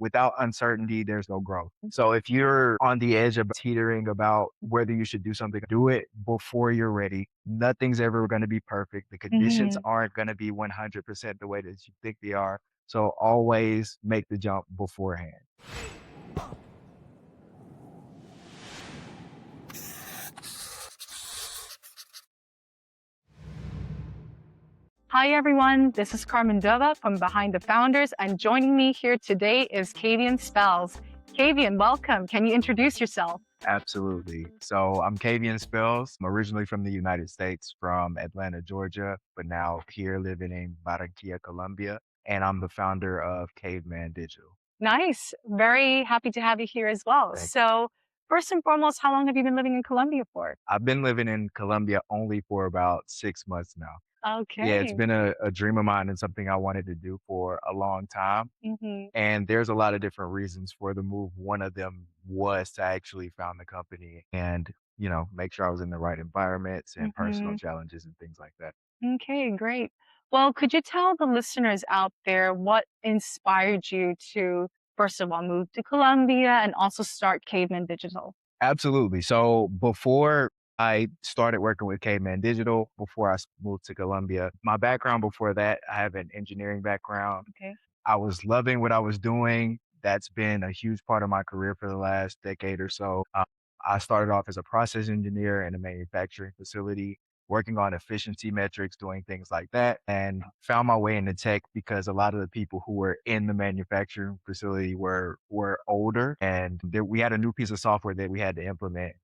without uncertainty, there's no growth. So if you're on the edge of teetering about whether you should do something, do it before you're ready. Nothing's ever going to be perfect. The conditions Hmm. aren't going to be 100% the way that you think they are. So always make the jump beforehand. Hi, everyone. This is Carmen Dova from Behind the Founders, and joining me here today is Kavian Spells. Kavian, welcome. Can you introduce yourself? Absolutely. So I'm Kavian Spells. I'm originally from the United States, from Atlanta, Georgia, but now here living in Barranquilla, Colombia. And I'm the founder of Caveman Digital. Nice. Very happy to have you here as well. Thank So, first and foremost, how long have you been living in Colombia for? I've been living in Colombia only for about 6 months now. Yeah, it's Okay. been a dream of mine and something I wanted to do for a long time. Hmm. And there's a lot of different reasons for the move. One of them was to actually found the company and, make sure I was in the right environments and personal Hmm. challenges and things like that. Okay, great. Well, could you tell the listeners out there what inspired you to, first of all, move to Colombia and also start Caveman Digital? Absolutely. So before I started working with Caveman Digital, before moved to Colombia, my background before that, I have an engineering background. Okay. I was loving what I was doing. That's been a huge part of my career for the last decade or so. I started off as a process engineer in a manufacturing facility, working on efficiency metrics, doing things like that, and found my way into tech because a lot of the people who were in the manufacturing facility were older, and we had a new piece of software that we had to implement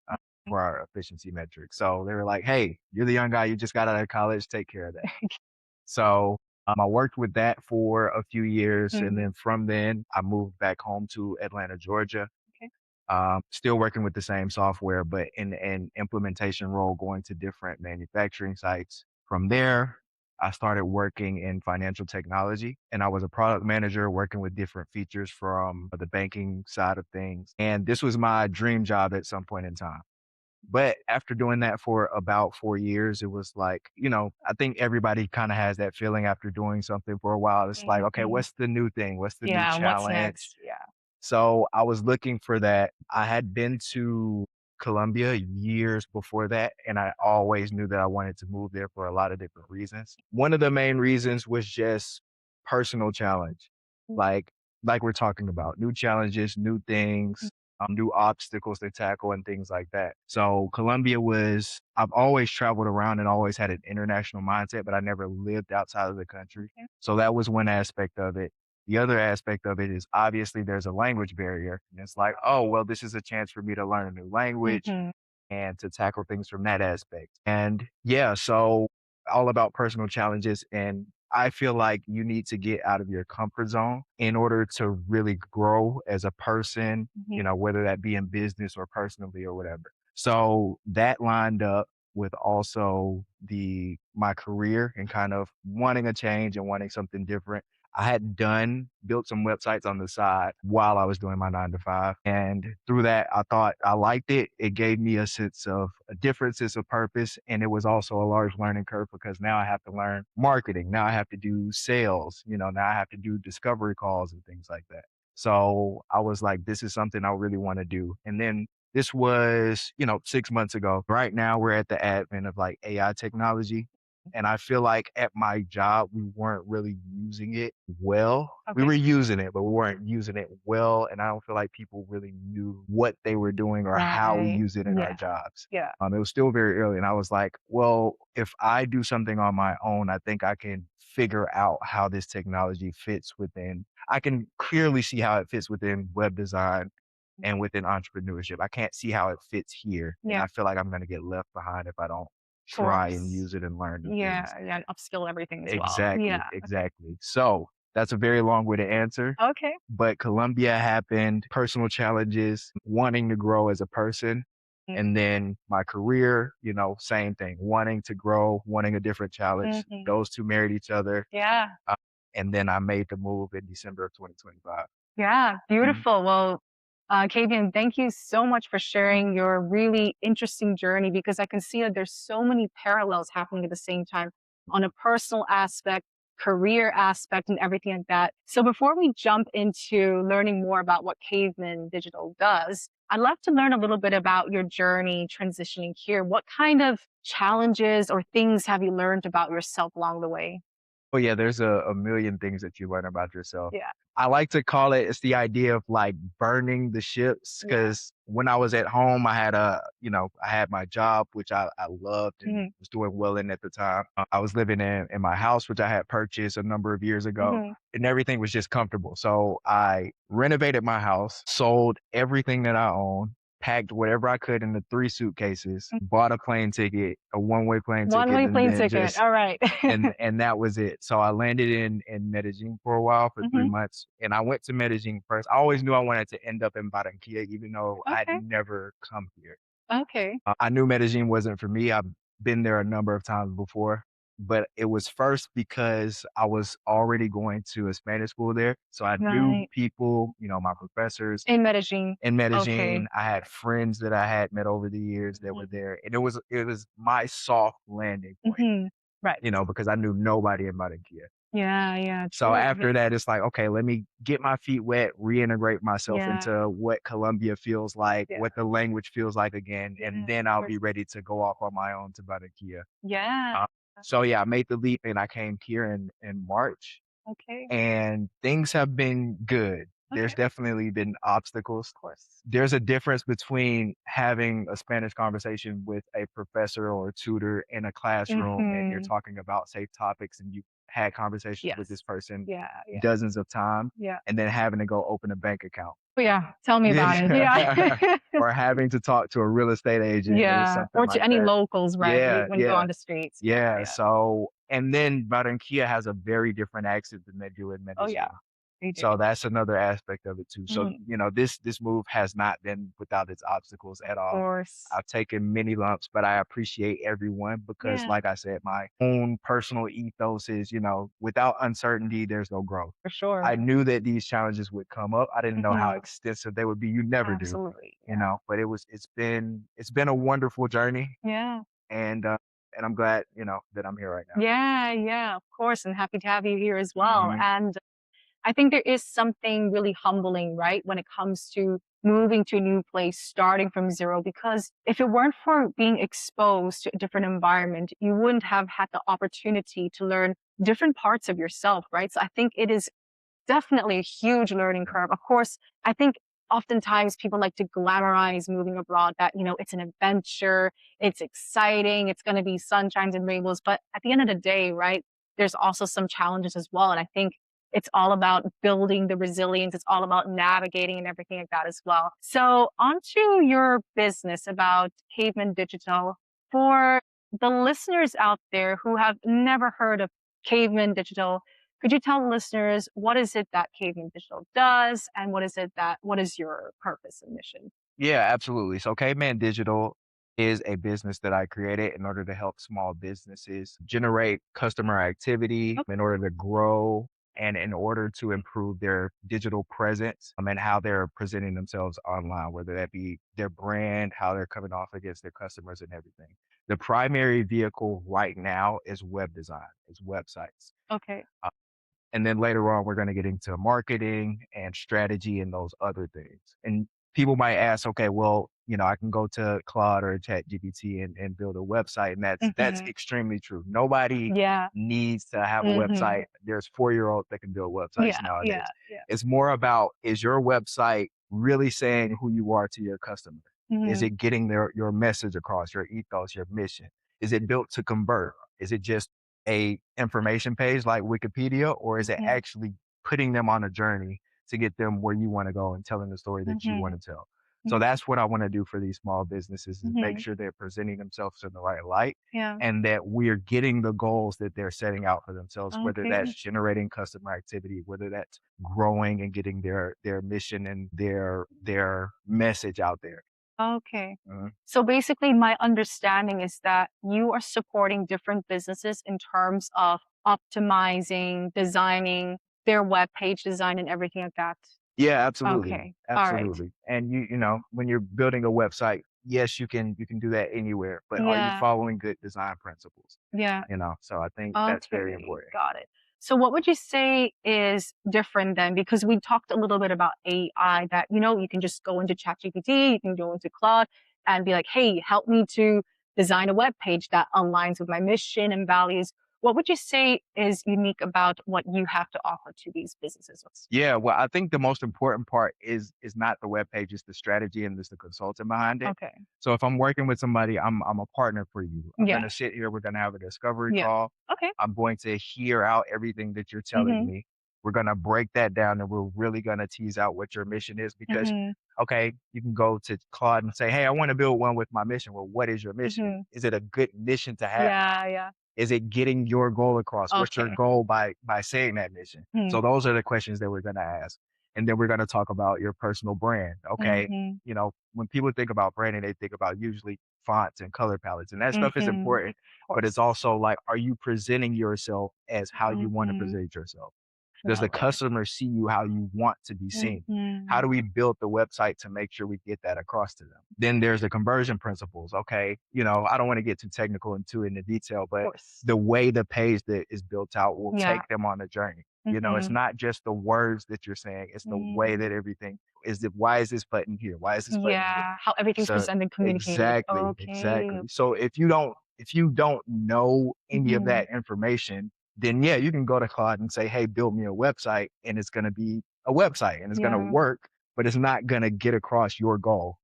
for our efficiency metrics. So they were like, "Hey, you're the young guy. You just got out of college. Take care of that." So I worked with that for a few years. And Mhm. then from then, I moved back home to Atlanta, Georgia, Okay. still working with the same software, but in an implementation role, going to different manufacturing sites. From there, I started working in financial technology and I was a product manager working with different features from the banking side of things. And this was my dream job at some point in time. But after doing that for about 4 years, it was like, I think everybody kinda has that feeling after doing something for a while. It's like, "Okay, Mhm. what's the new thing? What's the new Yeah, what's challenge?" next? Yeah. So, I was looking for that. I had been to Colombia years before that, and I always knew that I wanted to move there for a lot of different reasons. One of the main reasons was just personal challenge. Mm, Like like we're talking about, new challenges, new mm, things, new obstacles to tackle and things like that. So Colombia was I've always traveled around and always had an international mindset, but I never lived outside of the country. okay. So that was one aspect of it. The other aspect of it is obviously there's a language barrier. And it's like, oh, well, this is a chance for me to learn a new language Mhm. and to tackle things from that aspect. And yeah, so all about personal challenges. And I feel like you need to get out of your comfort zone in order to really grow as a person, Mhm. whether that be in business or personally or whatever. So that lined up with also my career and kind of wanting a change and wanting something different. I had built some websites on the side while I was doing my 9 to 5. And through that, I thought I liked it. It gave me a different sense of purpose. And it was also a large learning curve because now I have to learn marketing. Now I have to do sales, now I have to do discovery calls and things like that. So I was like, this is something I really want to do. And then this was, 6 months ago. Right now we're at the advent of like AI technology. And I feel like at my job, we weren't really using it well. We Okay. were using it, but we weren't using it well. And I don't feel like people really knew what they were doing or how we Right. use it in our Yeah. jobs. Yeah. It was still very early. And I was like, well, if I do something on my own, I think I can figure out how this technology fits within. I can clearly see how it fits within web design and within entrepreneurship. I can't see how it fits here. And Yeah. I feel like I'm going to get left behind if I don't Of try and course. use it and learn new things. Yeah. Yeah. And upskill everything as well. Exactly, Yeah. Okay. exactly. So that's a very long way to answer, Okay. but Colombia happened, personal challenges, wanting to grow as a person. And then my career, same thing, wanting to grow, wanting a different challenge. Mm-hmm. Those two married each other. Yeah. uh, And then I made the move in December of 2025. Yeah. Mhm. Beautiful. Well, Kavian, thank you so much for sharing your really interesting journey because I can see that there's so many parallels happening at the same time on a personal aspect career aspect and everything like that. So before we jump into learning more about what Caveman Digital does, I'd love to learn a little bit about your journey transitioning here. What kind of challenges or things have you learned about yourself along the way? Oh yeah, there's a million things that you learn about yourself. Yeah. I like to call it's the idea of like burning the ships Yeah. because when I was at home, I had my job, which I loved and Hmm. was doing well in at the time. I was living in my house, which I had purchased a number of years ago, Hmm. and everything was just comfortable. So I renovated my house, sold everything that I owned, packed whatever I could into 3 suitcases, bought a plane ticket, a one-way plane One ticket, way and plane then ticket. just All right. and that was it. So I landed in Medellin for a while for 3 Hmm. months, and I went to Medellin first. I always knew I wanted to end up in Barranquilla, even though I'd Okay. never come here. Okay. I knew Medellin wasn't for me. I've been there a number of times before, but it was first because I was already going to a Spanish school there, so I knew Right. people, my professors In Medellin. in Okay. Medellin. I had friends that I had met over the years that were Hmm. there, and it was my soft landing point, Hmm. Right. because I knew nobody in Barranquilla. Yeah. Yeah. So True. Yeah. after that, it's like, okay, let me get my feet wet, reintegrate myself Yeah. into what Colombia feels like, Yeah. what the language feels like again, and Yeah. then Of I'll be course. ready to go off on my own to Barranquilla. Yeah. So yeah, I made the leap and I came here in March, Okay. and things have been good. There's Okay. definitely been obstacles. Of course. There's a difference between having a Spanish conversation with a professor or a tutor in a classroom and you're Hmm. talking about safe topics and you've had conversations with Yes. this person Yeah. Yeah. dozens of times Yeah. and then having to go open a bank account. Oh, yeah. Tell me about it. Yeah. Or having to talk to a real estate agent or Yeah. something Or to like any that. locals, right? Yeah, When you go yeah, on the streets. Yeah. yeah. Yeah. So, and then Barranquilla has a very different accent than they do in Oh, yeah. Medellin. They do. So that's another aspect of it too. So, Mhm. this move has not been without its obstacles at Of all. course. I've taken many lumps, but I appreciate everyone because, Yeah. like I said, my own personal ethos is, without uncertainty, there's no growth. For I sure. knew that these challenges would come up. I didn't know how Mhm. extensive they would be. You never do, Absolutely. Yeah. but it's been a wonderful journey, Yeah. and I'm glad, that I'm here right now. Yeah. Yeah. Of course. And happy to have you here as well. Mhm. And I think there is something really humbling, right, when it comes to moving to a new place, starting from zero, because if it weren't for being exposed to a different environment, you wouldn't have had the opportunity to learn different parts of yourself, right? So I think it is definitely a huge learning curve. Of course, I think oftentimes people like to glamorize moving abroad that, it's an adventure, it's exciting, it's going to be sunshines and rainbows. But at the end of the day, right, there's also some challenges as well. And I think it's all about building the resilience. It's all about navigating and everything like that as well. So onto your business about Caveman Digital. For the listeners out there who have never heard of Caveman Digital, could you tell the listeners what is it that Kavian Digital does, and what is your purpose and mission? Yeah, absolutely. So Caveman Digital is a business that I created in order to help small businesses generate customer activity Okay. in order to grow and in order to improve their digital presence and how they're presenting themselves online, whether that be their brand, how they're coming off against their customers and everything. The primary vehicle right now is web design, is websites. Okay. And then later on, we're going to get into marketing and strategy and those other things. And people might ask, okay, well, I can go to Claude or ChatGPT and build a website. And that's Mhm. extremely true. Nobody Yeah. needs to have a Mhm. website. There's 4-year-olds that can build websites Yeah. Yeah. nowadays. Yeah. It's more about, is your website really saying who you are to your customer? Is Mhm. it getting your message across, your ethos, your mission? Is it built to convert? Is it just a information page like Wikipedia, or is it Mhm. actually putting them on a journey to get them where you want to go and telling the story that you want Mhm. to tell? So Mhm. that's what I want to do for these small businesses is make Mhm. sure they're presenting themselves in the right light Yeah. and that we're getting the goals that they're setting out for themselves, whether that's Okay. generating customer activity, whether that's growing and getting their mission and their message out there. Okay. Mhm. So basically, my understanding is that you are supporting different businesses in terms of optimizing, designing their web page design and everything like that. Yeah, absolutely. Okay. All right. Absolutely. And when you're building a website, yes, you can do that anywhere, but are you Yeah. following good design principles? Yeah. So I think that's very Okay. important. Got it. So what would you say is different then? Because we talked a little bit about AI that, you can just go into ChatGPT, you can go into Claude and be like, hey, help me to design a web page that aligns with my mission and values. What would you say is unique about what you have to offer to these businesses? Yeah, well, I think the most important part is not the web page, it's the strategy and it's the consultant behind it. Okay. So if I'm working with somebody, I'm a partner for you. I'm Yeah. gonna sit here, we're gonna have a discovery Yeah. call. Okay. I'm going to hear out everything that you're telling Mhm. me. We're gonna break that down and we're really gonna tease out what your mission is because Mhm. okay, you can go to Claude and say, "Hey, I want to build one with my mission." Well, what is your mission? Mhm. Is it a good mission to have? Yeah, yeah. Is it getting your goal across? What's your Okay. goal by saying that mission? Mhm. So those are the questions that we're gonna ask. And then we're gonna talk about your personal brand. Okay. Mhm. When people think about branding, they think about usually fonts and color palettes, and that stuff is Mhm. important, Of but it's course. also like, are you presenting yourself as how you want to Mhm. present yourself? Does the Definitely. customer see you how you want to be seen? How Mhm. do we build the website to make sure we get that across to them? Then there's the conversion principles. Okay. I don't want to get too technical and too into detail, Of but course. the way the page that is built out will Yeah. take them on a journey. It's Mhm. not just the words that you're saying, it's the way Mm. that everything is. Why is this button here? Why is this button here? Yeah, how everything's So presented, communicated. exactly, Okay. exactly. So if you don't know any of Mhm. that information, then yeah, you can go to Claude and say, "Hey, build me a website," and it's going to be a website and it's going to Yeah. work, but it's not going to get across your goal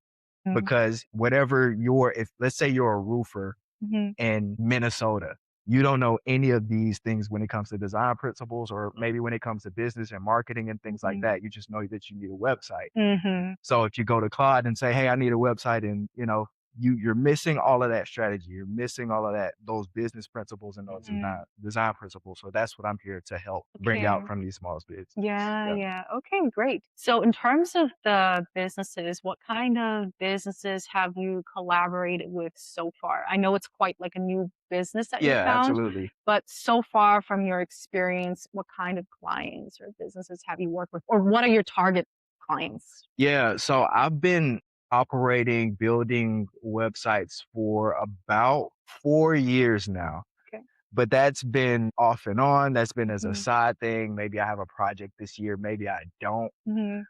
Mm. because if let's say you're a roofer Mhm. in Minnesota, you don't know any of these things when it comes to design principles or maybe when it comes to business and marketing and things like Mhm. that. You just know that you need a website. Mhm. So if you go to Claude and say, "Hey, I need a website," and you're missing all of that strategy, you're missing all of those business principles and those Mhm. design principles. So that's what I'm here to help bring Okay. out from these small businesses. Yeah, Yeah. yeah. Okay, great. So in terms of the businesses, what kind of businesses have you collaborated with so far? I know it's quite like a new business that you Yeah, found, absolutely. but so far from your experience, what kind of clients or businesses have you worked with? Or what are your target clients? Yeah, so I've been operating, building websites for about 4 years now. Okay. But that's been off and on. That's been as a Mhm. side thing. Maybe I have a project this year, maybe I don't. Mhm.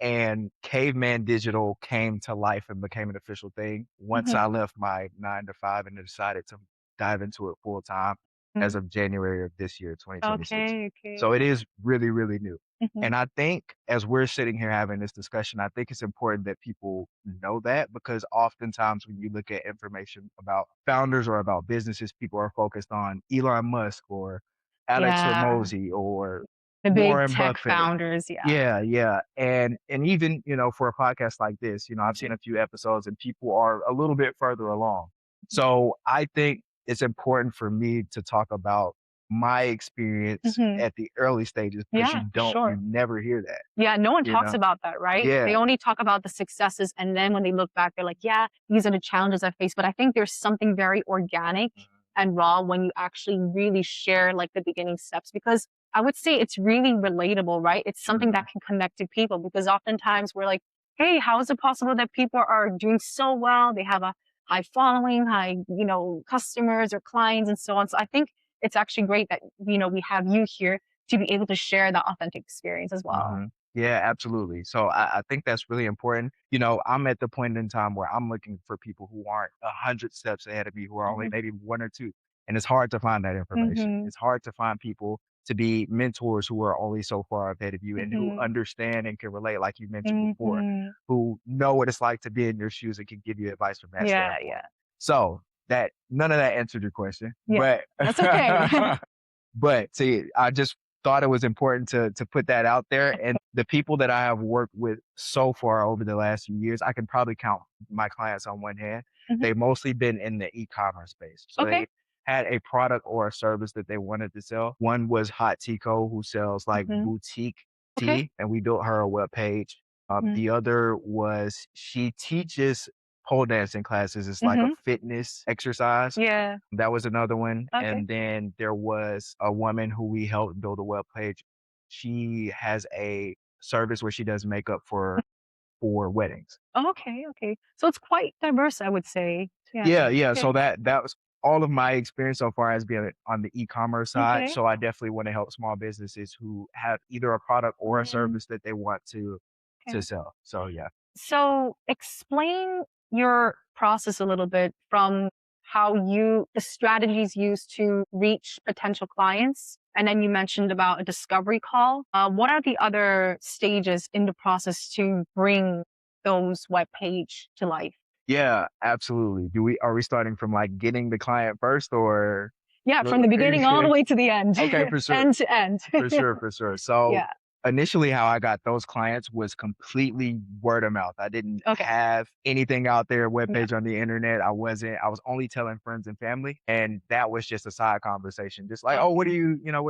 And Caveman Digital came to life and became an official thing once Mhm. I left my 9 to 5 and decided to dive into it full time as Mhm. of January of this year, 2026. Okay, okay. So it is really, really new. Mhm. And I think as we're sitting here having this discussion, I think it's important that people know that because oftentimes when you look at information about founders or about businesses, people are focused on Elon Musk or Alex Yeah, Ramosi or the big Warren tech Buffett. founders, yeah. Yeah, yeah, and even, for a podcast like this, I've seen Mhm. a few episodes and people are a little bit further along. So, I think it's important for me to talk about my experience Mhm. at the early stages because Yeah, for you sure. never hear that, Yeah, no one you talks know? about that, right? They Yeah. only talk about the successes, and then when they look back, they're like, "Yeah, these are the challenges I faced." But I think there's something very organic Mhm, and raw when you actually really share, like, the beginning steps, because I would say it's really relatable, right? It's something that mhm, can connect to people because oftentimes we're like, "Hey, how is it possible that people are doing so well? They have a high following, high, customers or clients and so on." So I think it's actually great that, we have you here to be able to share that authentic experience as well. mhm. Yeah, absolutely. So I think that's really important. I'm at the point in time where I'm looking for people who aren't 100 steps ahead of me, who are only Mhm. maybe one or two. And it's hard to find that information. Mhm. It's hard to find people to be mentors who are only so far ahead of you and who Mhm. understand and can relate, like you mentioned before, Mhm. who know what it's like to be in your shoes and can give you advice from that Yeah, standpoint. yeah. So that none of that answered your question, Yeah. but That's okay. But see, I just thought it was important to put that out there, and the people that I have worked with so far over the last few years, I can probably count my clients on one hand. Mhm. They've mostly been in the e-commerce space. So Okay. they had a product or a service that they wanted to sell. One was Hot Tico, who sells like Mhm. boutique Okay. tea, and we built her a web page. Mhm. The other was she teaches pole dancing classes. It's like a Mhm. fitness exercise. Yeah. That was another one, Okay. and then there was a woman who we helped build a web page. She has a service where she does makeup for weddings. Okay, okay. So it's quite diverse, I would say. Yeah. Yeah, yeah, Okay. so that was all of my experience so far has been on the e-commerce side. Okay. So I definitely want to help small businesses who have either a product or a Mm, service that they want to okay. sell. So yeah. So explain your process a little bit from how the strategies used to reach potential clients. And then you mentioned about a discovery call. What are the other stages in the process to bring those web page to life? Yeah, absolutely. Do we Are we starting from like getting the client first or Yeah, from the beginning all the way to the end, okay, for sure. end to end. For sure, for sure. So Yeah. initially how I got those clients was completely word of mouth. I didn't Okay. have anything out there, Yeah. webpage on the internet. I was only telling friends and family. And that was just a side conversation. Just like, oh, Okay. what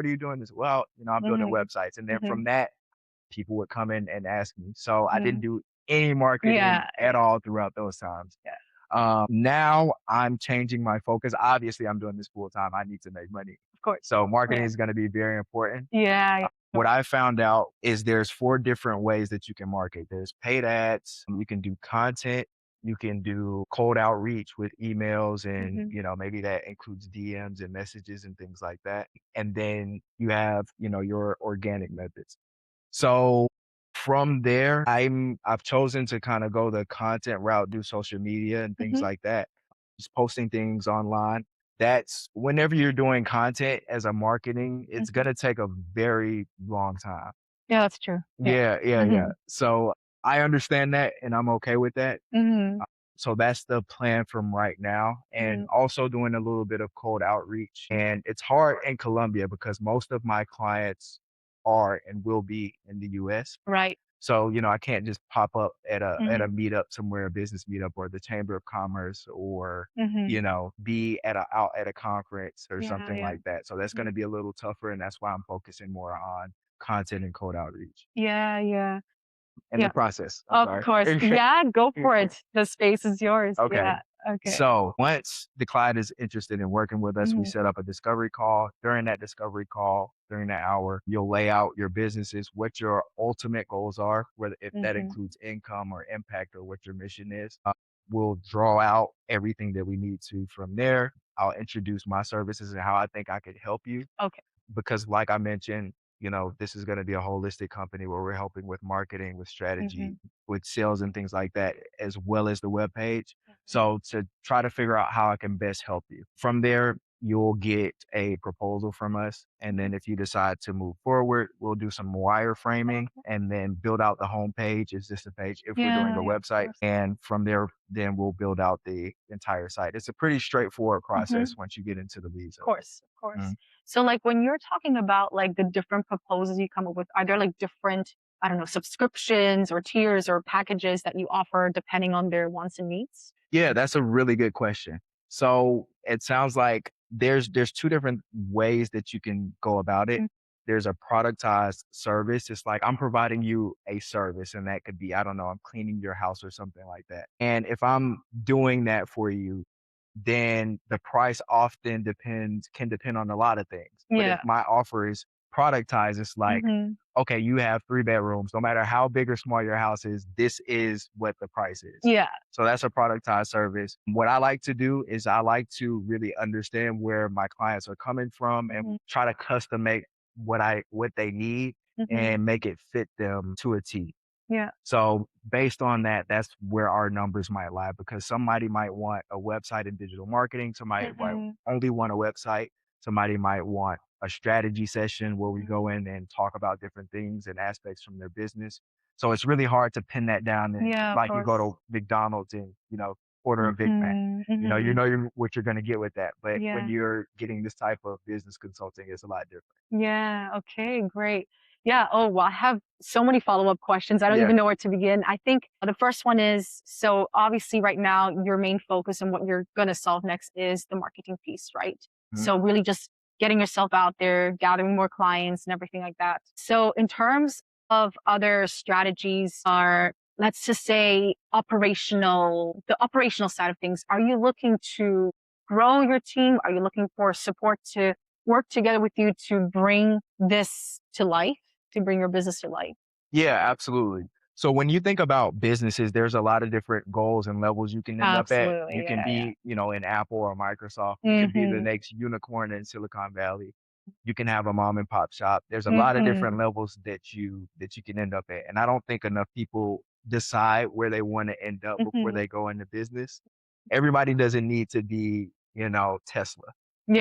are you doing this? Well, I'm building Hmm. websites. And then Hmm. from that, people would come in and ask me. So I didn't Hmm. do any marketing Yeah. at all throughout those times. Yeah. Now I'm changing my focus. Obviously, I'm doing this full time. I need to make money. Of course. So marketing Yeah. is going to be very important. Yeah. Yeah. What I found out is there's 4 different ways that you can market. There's paid ads, you can do content, you can do cold outreach with emails and, Hmm. maybe that includes DMs and messages and things like that. And then you have, your organic methods. So from there, I've chosen to kind of go the content route, do social media and things Hmm. like that. Just posting things online. That's whenever you're doing content as a marketing, it's Hmm. gonna take a very long time. Yeah, that's true. Yeah. Yeah, yeah, yeah. Hmm. So I understand that and I'm okay with that. Hmm. So that's the plan from right now, and Hmm. also doing a little bit of cold outreach. And it's hard in Colombia because most of my clients are and will be in the US. Right. So, I can't just pop up at a Hmm. meetup somewhere, a business meetup or the Chamber of Commerce or, Hmm. be out at a conference or Yeah. something Yeah. like that. So that's Mhm. gonna be a little tougher, and that's why I'm focusing more on content and cold outreach. Yeah. Yeah. In the Yeah. process, I'm Of sorry. course. Yeah. Go for it. The space is yours. Okay. Yeah. Okay. So once the client is interested in working with us, we Hmm. set up a discovery call. During that discovery call, during that hour, you'll lay out your businesses, what your ultimate goals are, whether if that Hmm. includes income or impact or what your mission is. We'll draw out everything that we need to from there. I'll introduce my services and how I think I could help you Okay. because like I mentioned, this is going to be a holistic company where we're helping with marketing, with strategy, Hmm. with sales and things like that, as well as the web page. Hmm. So to try to figure out how I can best help you. From there, you'll get a proposal from us. And Hmm. then if you decide to move forward, we'll do some wireframing Okay. and then build out the home page. Is this a page if we're doing Yeah. a Yeah. Of website? course. And from there, then we'll build out the entire site. It's a pretty straightforward process Hmm. once you get into the weeds Of of it. course. Of course. Mhm. So, like, when you're talking about like the different proposals you come up with, are there like different, I don't know, subscriptions or tiers or packages that you offer depending on their wants and needs? Yeah, that's a really good question. So it sounds like there's 2 different ways that you can go about it. Mm. There's a productized service. It's like I'm providing you a service, and that could be, I don't know, I'm cleaning your house or something like that. And if I'm doing that for you, then the price often can depend on a lot of things. But if Yeah. my offer is productized, it's like, Hmm. okay, you have 3 bedrooms. No matter how big or small your house is, this is what the price is. Yeah. So that's a productized service. What I like to do is I like to really understand where my clients are coming from and Hmm. try to custom make what they need Hmm. and make it fit them to a T. Yeah. So based on that, that's where our numbers might lie because somebody might want a website and digital marketing. Somebody might Hmm. only want a website. Somebody might want a strategy session where we Hmm. go in and talk about different things and aspects from their business. So it's really hard to pin that down and Yeah. Of like you go course. to McDonald's and, order a Big Mac. Hmm. Hmm. What you're going to get with that. But when Yeah. you're getting this type of business consulting, it's a lot different. Yeah. Okay. Great. Yeah. Oh, well, I have so many follow-up questions. I don't Yeah. even know where to begin. I think the first one is, so obviously right now your main focus and what you're going to solve next is the marketing piece, right? Mhm. So really just getting yourself out there, gathering more clients and everything like that. So in terms of other strategies are, let's just say the operational side of things, are you looking to grow your team? Are you looking for support to work together with you to bring this to life, to bring your business to life? Yeah, absolutely. So when you think about businesses, there's a lot of different goals and levels you can end up at. Absolutely. You can Yeah, yeah. be, in Apple or Microsoft. You can be the Mhm. next unicorn in Silicon Valley. You can have a mom and pop shop. There's a lot of different Mhm. levels that you can end up at. And I don't think enough people decide where they want to end up before Mhm. they go into business. Everybody doesn't need to be, Tesla,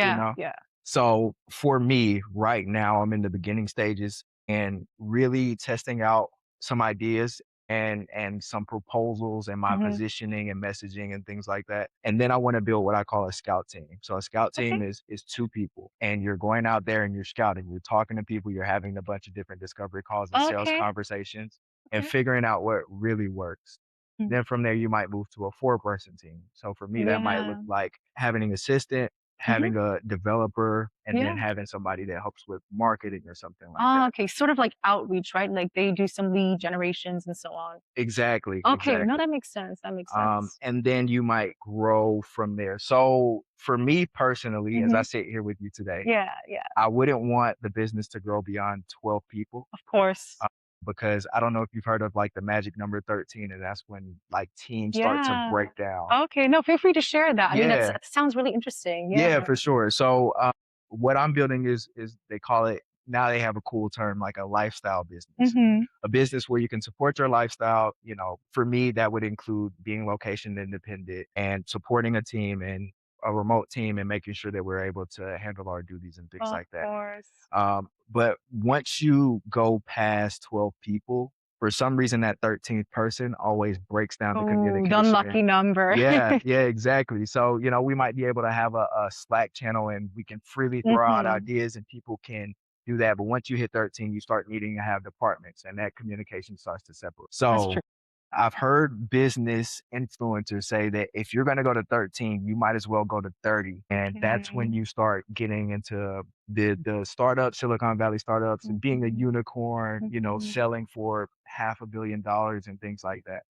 you Yeah, know? yeah. So for me, right now, I'm in the beginning stages and really testing out some ideas and some proposals and my Mhm. positioning and messaging and things like that. And then I want to build what I call a scout team. So a scout team Okay. is two people and you're going out there and you're scouting, you're talking to people, you're having a bunch of different discovery calls and sales Okay. conversations and Okay. figuring out what really works. Mm. Then from there you might move to a four-person team. So for me that might look Yeah. like having an assistant, Mhm. having a developer, and then Yeah. having somebody that helps with marketing or something like Ah, that. okay, sort of like outreach, right? Like they do some lead generations and so on. Exactly, Okay, no, exactly. that makes sense. That makes sense. And then you might grow from there. So for me personally, as I Mhm. sit here with you today, Yeah, yeah. I wouldn't want the business to grow beyond 12 people Of course. uh, because I don't know if you've heard of like the magic number 13, and that's when like teams start to Yeah. break down. Okay, no, feel free to share that. I mean, Yeah, that sounds really interesting. yeah, Yeah. for sure. So, what I'm building is they call it now they have a cool term like a lifestyle business. Mhm. A business where you can support your lifestyle. For me, that would include being location independent and supporting a team and a remote team and making sure that we're able to handle our duties and things Of like that. course. But once you go past 12 people, for some reason that 13th person always breaks down the Oh, the communication and unlucky number. yeah, yeah, exactly. So, we might be able to have a Slack channel and we can freely throw out Mhm. ideas and people can do that. But once you hit 13, you start needing to have departments and that communication starts to separate. That's true. So I've heard business influencers say that if you're going to go to 13, you might as well go to 30. And that's when Mhm. you start getting into the startup, Silicon Valley startups and being a Mhm. unicorn, Mhm. selling for $500 million and things like that.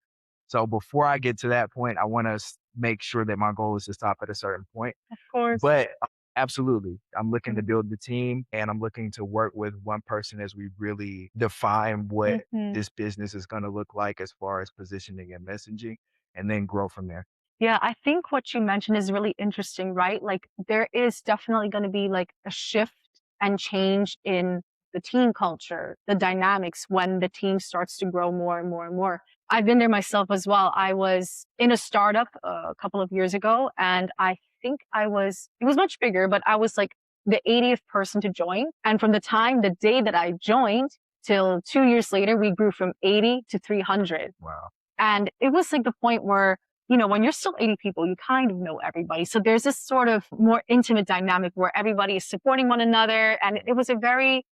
So before I get to that point, I want to make sure that my goal is to stop at a certain point. Of course. But absolutely, I'm looking to Mhm. build the team and I'm looking to work with one person as we really define what Mhm. this business is going to look like as far as positioning and messaging, and then grow from there. Yeah, I think what you mentioned is really interesting, right? Like there is definitely going to be like a shift and change in the team culture, the dynamics when the team starts to grow more and more and more. I've been there myself as well. I was in a startup a couple of years ago and I think it was much bigger, but I was like the 80th person to join. And from the day that I joined till 2 years later, we grew from 80 to 300. Wow. And it was like the point where, when you're still 80 people, you kind of know everybody. So there's this sort of more intimate dynamic where everybody is supporting one another. And it was a very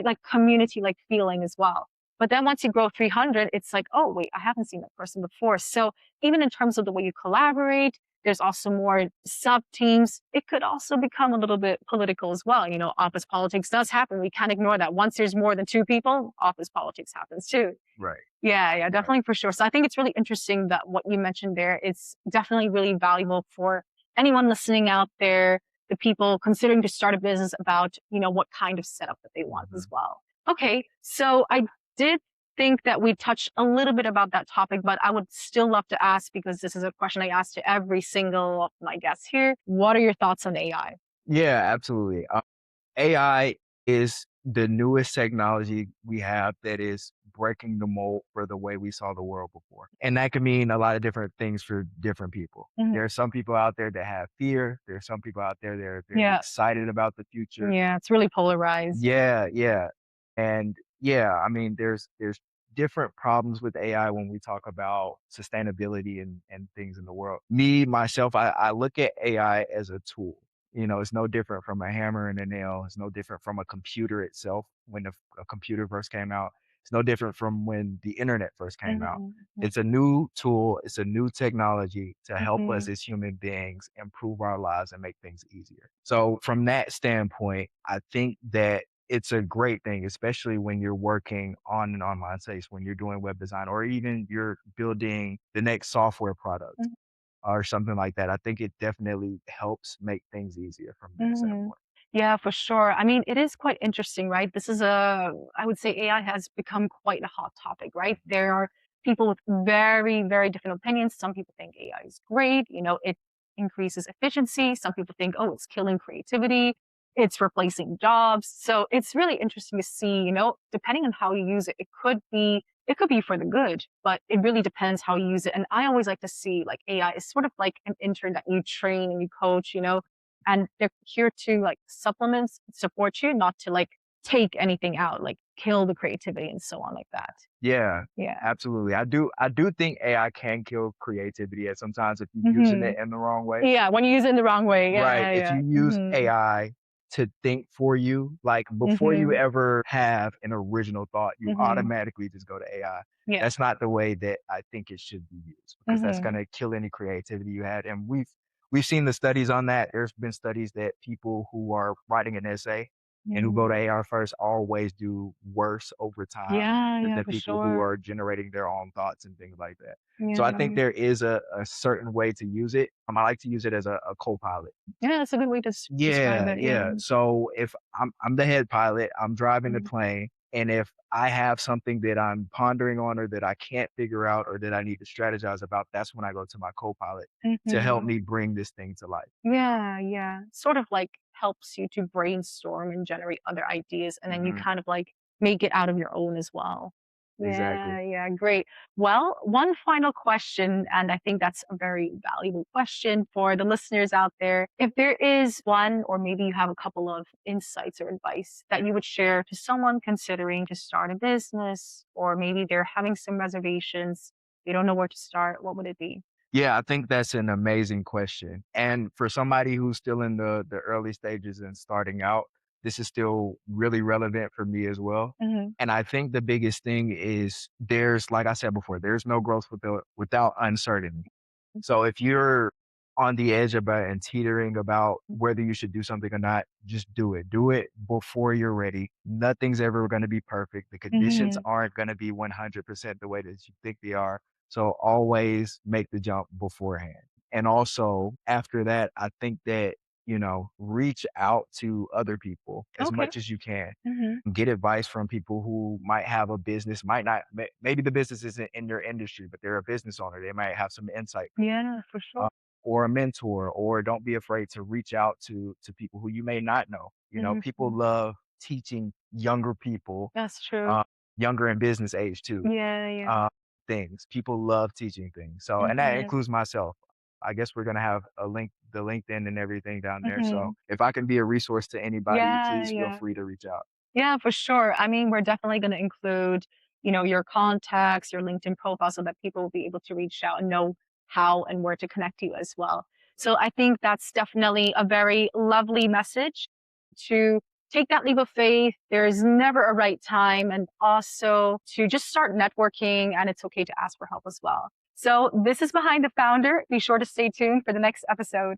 like community like feeling as well. But then once you grow 300, it's like, oh, wait, I haven't seen that person before. So even in terms of the way you collaborate, there's also more sub teams. It could also become a little bit political as well. Office politics does happen. We can't ignore that. Once there's more than two people, office politics happens too. Right. Yeah, yeah, Right. definitely for sure. So I think it's really interesting that what you mentioned there, it's definitely really valuable for anyone listening out there, the people considering to start a business about, what kind of setup that they want as Mhm. well. Okay. So I did think that we touched a little bit about that topic, but I would still love to ask because this is a question I ask to every single of my guests here. What are your thoughts on AI? Yeah, absolutely. AI is the newest technology we have that is breaking the mold for the way we saw the world before. And that can mean a lot of different things for different people. Mhm. There are some people out there that have fear. There are some people out there that are very Yeah. excited about the future. Yeah. It's really polarized. Yeah, yeah. And yeah, I mean, there's different problems with AI when we talk about sustainability and things in the world. Me, myself, I look at AI as a tool. It's no different from a hammer and a nail. It's no different from a computer itself when a computer first came out. It's no different from when the internet first came out. Mhm. It's a new tool, it's a new technology to help us Mhm. as human beings improve our lives and make things easier. So, from that standpoint, I think that it's a great thing, especially when you're working on an online space, when you're doing web design, or even you're building the next software product Mhm. or something like that. I think it definitely helps make things easier from that Mhm. standpoint. Yeah, for sure. I mean, it is quite interesting, right? This is I would say AI has become quite a hot topic, right? There are people with very, very different opinions. Some people think AI is great, it increases efficiency. Some people think, oh, it's killing creativity, it's replacing jobs. So it's really interesting to see, depending on how you use it, it could be for the good, but it really depends how you use it. And I always like to see like AI is sort of like an intern that you train and you coach, and they're here to like support you, not to like take anything out, like kill the creativity and so on like that. Yeah, Yeah. absolutely. I do think AI can kill creativity at sometimes if you're using Hmm. it in the wrong way. Yeah, when you use it in the wrong way. Right. Yeah, If yeah. you use Hmm. AI to think for you, like before you Hmm. ever have an original thought, you Hmm. automatically just go to AI. Yeah. That's not the way that I think it should be used because that's Hmm. going to kill any creativity you had. And we've seen the studies on that. There's been studies that people who are writing an essay and who go Hmm. to AI first always do worse over time Yeah, than yeah, the for people who sure. are generating their own thoughts and things like that. So I think Yeah. there is a certain way to use it. I like to use it as a co-pilot. Yeah, that's a good way to describe Yeah, it. Yeah. yeah. So if I'm the head pilot, I'm driving the Mm-hmm. plane, and if I have something that I'm pondering on or that I can't figure out or that I need to strategize about, that's when I go to my co-pilot to help Hmm. me bring this thing to life. Yeah, yeah. Sort of like helps you to brainstorm and generate other ideas, and then you Mhm, kind of like make it out of your own as well. exactly. Yeah, yeah, great. Well, one final question, and I think that's a very valuable question for the listeners out there. If there is one, or maybe you have a couple of insights or advice that you would share to someone considering to start a business, or maybe they're having some reservations, they don't know where to start, what would it be? Yeah, I think that's an amazing question. And for somebody who's still in the early stages and starting out, this is still really relevant for me as well. Hmm. And I think the biggest thing is there's, like I said before, there's no growth without uncertainty. So if you're on the edge about and teetering about whether you should do something or not, just do it. Do it before you're ready. Nothing's ever going to be perfect. The conditions Hmm. aren't going to be 100% the way that you think they are. So always make the jump beforehand. And also after that, I think that, reach out to other people as Okay. much as you can. Hmm. Get advice from people who might have a business, might not, maybe the business isn't in their industry, but they're a business owner. They might have some insight Yeah, for sure. uh, or a mentor, or don't be afraid to reach out to people who you may not know. People Mhm. love teaching younger people, That's true. uh, younger in business age too, Yeah, yeah. uh, things. People love teaching things. So, and that Mhm. includes myself. I guess we're gonna have the LinkedIn and everything down there. So Mhm. if I can be a resource to anybody, Yeah, please feel yeah. free to reach out. Yeah, for sure. I mean, we're definitely gonna include, your contacts, your LinkedIn profile so that people will be able to reach out and know how and where to connect to you as well. So I think that's definitely a very lovely message to take that leap of faith. There is never a right time, and also to just start networking, and it's okay to ask for help as well. So this is Behind the Founder. Be sure to stay tuned for the next episode.